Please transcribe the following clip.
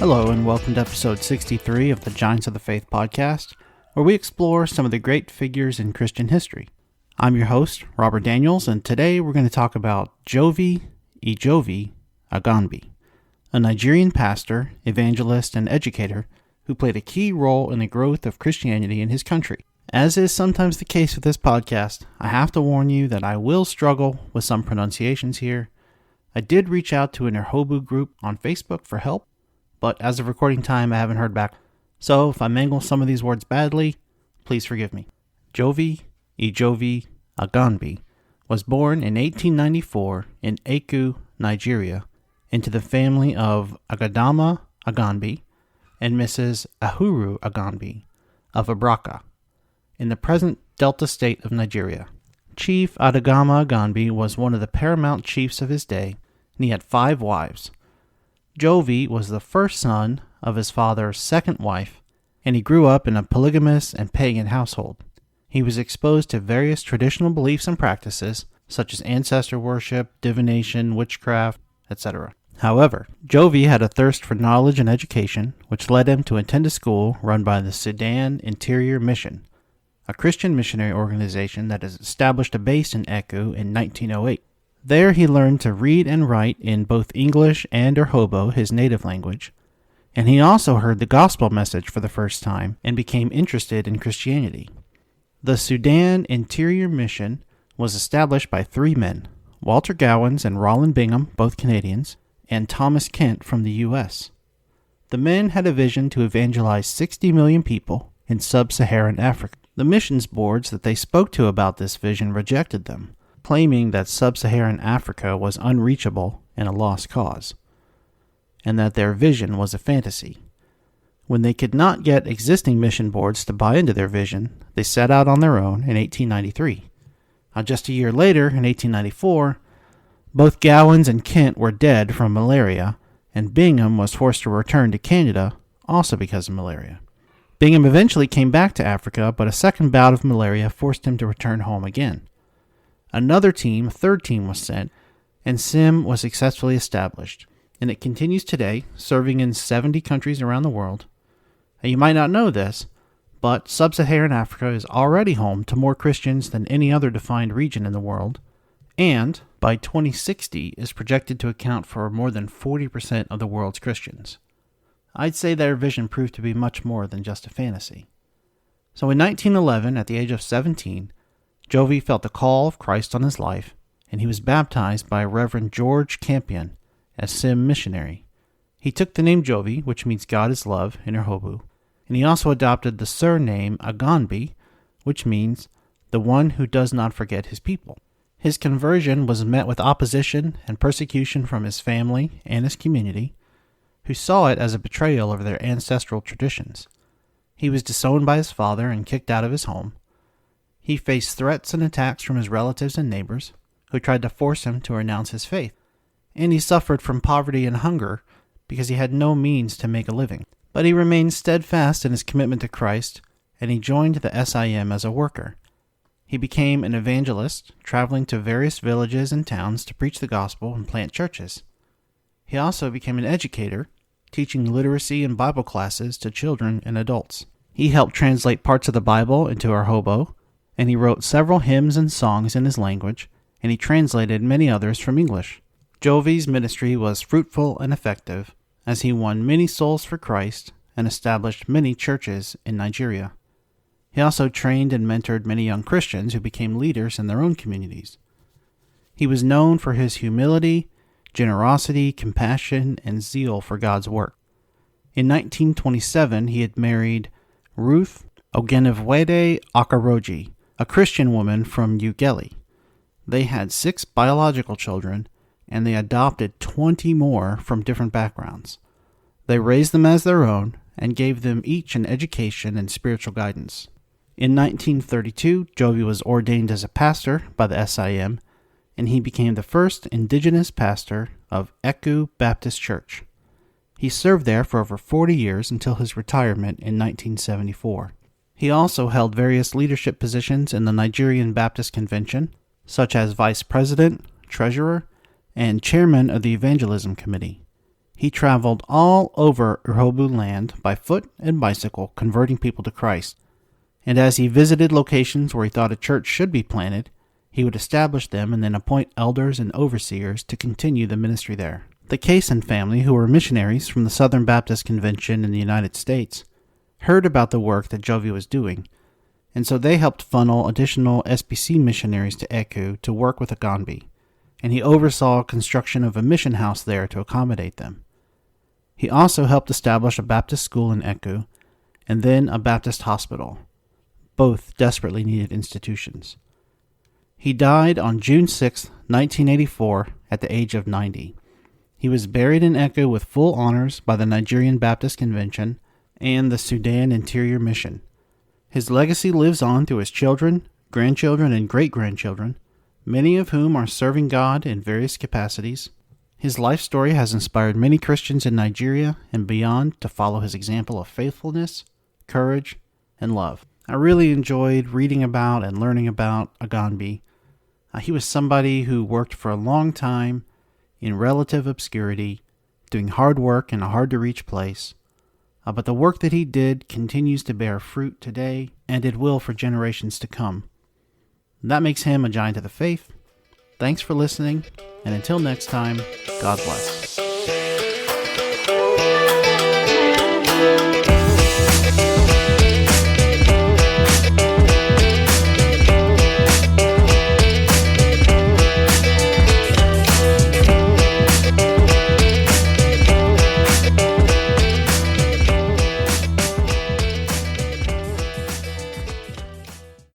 Hello and welcome to episode 63 of the Giants of the Faith podcast, where we explore some of the great figures in Christian history. I'm your host, Robert Daniels, and today we're going to talk about Jove, Ejovi, Aganbi, a Nigerian pastor, evangelist, and educator who played a key role in the growth of Christianity in his country. As is sometimes the case with this podcast, I have to warn you that I will struggle with some pronunciations here. I did reach out to an Ejovi group on Facebook for help, but as of recording time, I haven't heard back. So if I mangle some of these words badly, please forgive me. Jove, Ejovi, Aganbi was born in 1894 in Eku, Nigeria, into the family of Agadama Aganbi and Mrs. Ahuru Aganbi of Abraka, in the present Delta state of Nigeria. Chief Adagama Aganbi was one of the paramount chiefs of his day, and he had 5 wives. Jove was the first son of his father's second wife, and he grew up in a polygamous and pagan household. He was exposed to various traditional beliefs and practices, such as ancestor worship, divination, witchcraft, etc. However, Jove had a thirst for knowledge and education, which led him to attend a school run by the Sudan Interior Mission, a Christian missionary organization that has established a base in Eku in 1908. There he learned to read and write in both English and Urhobo, his native language, and he also heard the gospel message for the first time and became interested in Christianity. The Sudan Interior Mission was established by 3 men, Walter Gowans and Rollin Bingham, both Canadians, and Thomas Kent from the U.S. The men had a vision to evangelize 60 million people in sub-Saharan Africa. The missions boards that they spoke to about this vision rejected them, claiming that sub-Saharan Africa was unreachable and a lost cause, and that their vision was a fantasy. When they could not get existing mission boards to buy into their vision, they set out on their own in 1893. Just a year later, in 1894, both Gowans and Kent were dead from malaria, and Bingham was forced to return to Canada, also because of malaria. Bingham eventually came back to Africa, but a second bout of malaria forced him to return home again. Another team, a third team, was sent, and SIM was successfully established, and it continues today, serving in 70 countries around the world. You might not know this, but sub-Saharan Africa is already home to more Christians than any other defined region in the world, and by 2060 is projected to account for more than 40% of the world's Christians. I'd say their vision proved to be much more than just a fantasy. So in 1911, at the age of 17, Jove felt the call of Christ on his life, and he was baptized by Reverend George Campion as SIM missionary. He took the name Jove, which means God is love in Urhobo, and he also adopted the surname Aganbi, which means the one who does not forget his people. His conversion was met with opposition and persecution from his family and his community, who saw it as a betrayal of their ancestral traditions. He was disowned by his father and kicked out of his home. He faced threats and attacks from his relatives and neighbors, who tried to force him to renounce his faith. And he suffered from poverty and hunger because he had no means to make a living. But he remained steadfast in his commitment to Christ, and he joined the SIM as a worker. He became an evangelist, traveling to various villages and towns to preach the gospel and plant churches. He also became an educator, teaching literacy and Bible classes to children and adults. He helped translate parts of the Bible into Urhobo, and he wrote several hymns and songs in his language, and he translated many others from English. Jove's ministry was fruitful and effective, as he won many souls for Christ and established many churches in Nigeria. He also trained and mentored many young Christians who became leaders in their own communities. He was known for his humility, generosity, compassion, and zeal for God's work. In 1927, he had married Ruth Ogenevwede Akaroji, a Christian woman from Ughelli. They had 6 biological children, and they adopted 20 more from different backgrounds. They raised them as their own and gave them each an education and spiritual guidance. In 1932, Jove was ordained as a pastor by the SIM, and he became the first indigenous pastor of Eku Baptist Church. He served there for over 40 years until his retirement in 1974. He also held various leadership positions in the Nigerian Baptist Convention, such as vice president, treasurer, and chairman of the Evangelism Committee. He traveled all over Ejovi land by foot and bicycle, converting people to Christ. And as he visited locations where he thought a church should be planted, he would establish them and then appoint elders and overseers to continue the ministry there. The Cason family, who were missionaries from the Southern Baptist Convention in the United States, heard about the work that Jove was doing, and so they helped funnel additional SBC missionaries to Eku to work with Aganbi, and he oversaw construction of a mission house there to accommodate them. He also helped establish a Baptist school in Eku, and then a Baptist hospital, both desperately needed institutions. He died on June 6, 1984, at the age of 90. He was buried in Eku with full honors by the Nigerian Baptist Convention and the Sudan Interior Mission. His legacy lives on through his children, grandchildren, and great-grandchildren, many of whom are serving God in various capacities. His life story has inspired many Christians in Nigeria and beyond to follow his example of faithfulness, courage, and love. I really enjoyed reading about and learning about Aganbi. He was somebody who worked for a long time in relative obscurity, doing hard work in a hard-to-reach place. But the work that he did continues to bear fruit today, and it will for generations to come. That makes him a giant of the faith. Thanks for listening, and until next time, God bless.